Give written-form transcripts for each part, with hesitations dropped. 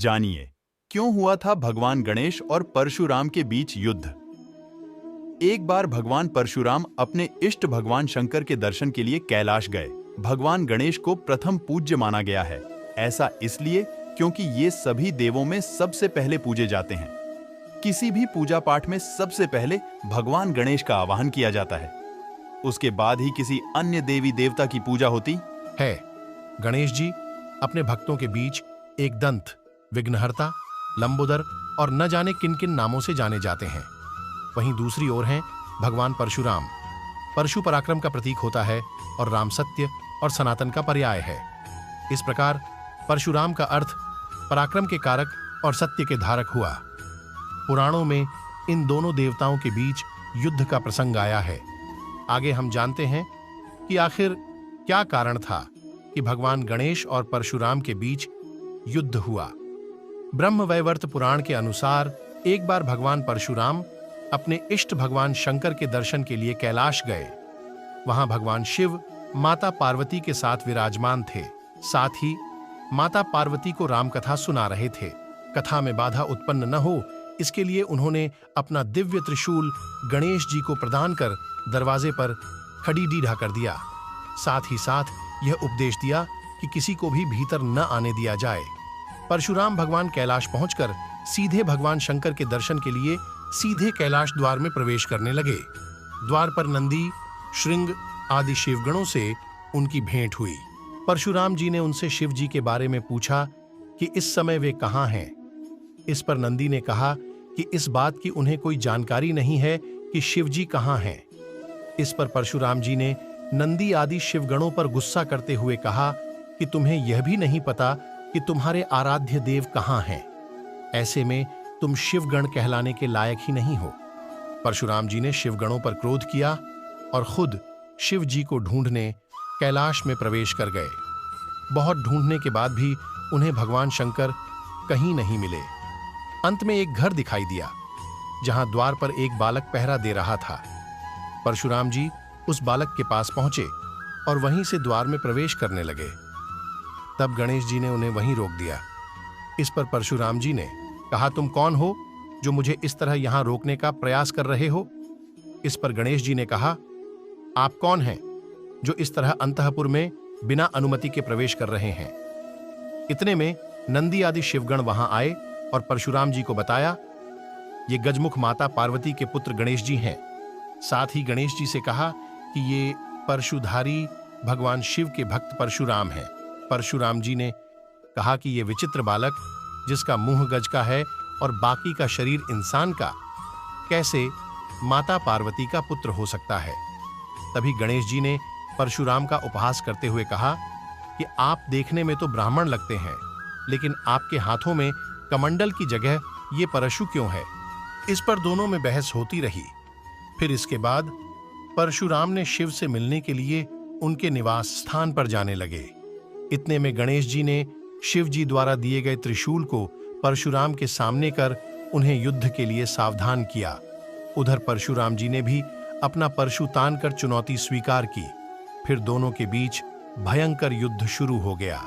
जानिए क्यों हुआ था भगवान गणेश और परशुराम के बीच युद्ध। एक बार भगवान परशुराम अपने इष्ट भगवान शंकर के दर्शन के लिए कैलाश गए। भगवान गणेश को प्रथम पूज्य माना गया है। ऐसा इसलिए क्योंकि ये सभी देवों में सबसे पहले पूजे जाते हैं। किसी भी पूजा पाठ में सबसे पहले भगवान गणेश का आवाहन किया जाता है, उसके बाद ही किसी अन्य देवी देवता की पूजा होती है। गणेश जी अपने भक्तों के बीच एक दंत, विघ्नहर्ता, लंबोदर और न जाने किन किन नामों से जाने जाते हैं। वहीं दूसरी ओर हैं भगवान परशुराम। परशु पराक्रम का प्रतीक होता है और राम सत्य और सनातन का पर्याय है। इस प्रकार परशुराम का अर्थ पराक्रम के कारक और सत्य के धारक हुआ। पुराणों में इन दोनों देवताओं के बीच युद्ध का प्रसंग आया है। आगे हम जानते हैं कि आखिर क्या कारण था कि भगवान गणेश और परशुराम के बीच युद्ध हुआ। ब्रह्मवैवर्त पुराण के अनुसार एक बार भगवान परशुराम अपने इष्ट भगवान शंकर के दर्शन के लिए कैलाश गए। वहां भगवान शिव माता पार्वती के साथ विराजमान थे। साथ ही माता पार्वती को रामकथा सुना रहे थे। कथा में बाधा उत्पन्न न हो, इसके लिए उन्होंने अपना दिव्य त्रिशूल गणेश जी को प्रदान कर दरवाजे पर खड़ी डीढ़ा कर दिया। साथ ही साथ यह उपदेश दिया कि किसी को भी भीतर न आने दिया जाए। परशुराम भगवान कैलाश पहुंचकर सीधे भगवान शंकर के दर्शन के लिए सीधे कैलाश द्वार में प्रवेश करने लगे। द्वार पर नंदी, श्रृंग आदि शिवगणों से उनकी भेंट हुई। परशुराम जी ने उनसे शिव जी के बारे में पूछा कि इस समय वे कहाँ हैं। इस पर नंदी ने कहा कि इस बात की उन्हें कोई जानकारी नहीं है कि शिव जी कहाँ हैं। इस पर परशुराम जी ने नंदी आदि शिवगणों पर गुस्सा करते हुए कहा कि तुम्हें यह भी नहीं पता कि तुम्हारे आराध्य देव कहाँ हैं। ऐसे में तुम शिवगण कहलाने के लायक ही नहीं हो। परशुराम जी ने शिवगणों पर क्रोध किया और खुद शिव जी को ढूंढने कैलाश में प्रवेश कर गए। बहुत ढूंढने के बाद भी उन्हें भगवान शंकर कहीं नहीं मिले। अंत में एक घर दिखाई दिया जहां द्वार पर एक बालक पहरा दे रहा था। परशुराम जी उस बालक के पास पहुंचे और वहीं से द्वार में प्रवेश करने लगे। तब गणेश जी ने उन्हें वहीं रोक दिया। इस पर परशुराम जी ने कहा, तुम कौन हो जो मुझे इस तरह यहां रोकने का प्रयास कर रहे हो। इस पर गणेश जी ने कहा, आप कौन हैं जो इस तरह अंतःपुर में बिना अनुमति के प्रवेश कर रहे हैं। इतने में नंदी आदि शिवगण वहां आए और परशुराम जी को बताया, ये गजमुख माता पार्वती के पुत्र गणेश जी हैं। साथ ही गणेश जी से कहा कि ये परशुधारी भगवान शिव के भक्त परशुराम हैं। परशुराम जी ने कहा कि ये विचित्र बालक, जिसका मुंह गज का है और बाकी का शरीर इंसान का, कैसे माता पार्वती का पुत्र हो सकता है। तभी गणेश जी ने परशुराम का उपहास करते हुए कहा कि आप देखने में तो ब्राह्मण लगते हैं, लेकिन आपके हाथों में कमंडल की जगह ये परशु क्यों है। इस पर दोनों में बहस होती रही। फिर इसके बाद परशुराम ने शिव से मिलने के लिए उनके निवास स्थान पर जाने लगे। इतने में गणेश जी ने शिव जी द्वारा दिए गए त्रिशूल को परशुराम के सामने कर उन्हें युद्ध के लिए सावधान किया। उधर परशुराम जी ने भी अपना परशु तान कर चुनौती स्वीकार की। फिर दोनों के बीच भयंकर युद्ध शुरू हो गया।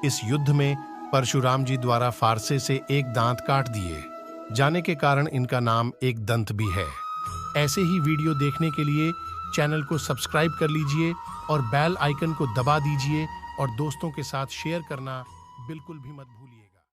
इस युद्ध में परशुराम जी द्वारा फारसे से एक दांत काट दिए जाने के कारण इनका नाम एक दंत भी है। ऐसे ही वीडियो देखने के लिए चैनल को सब्सक्राइब कर लीजिए और बेल आइकन को दबा दीजिए और दोस्तों के साथ शेयर करना बिल्कुल भी मत भूलिए।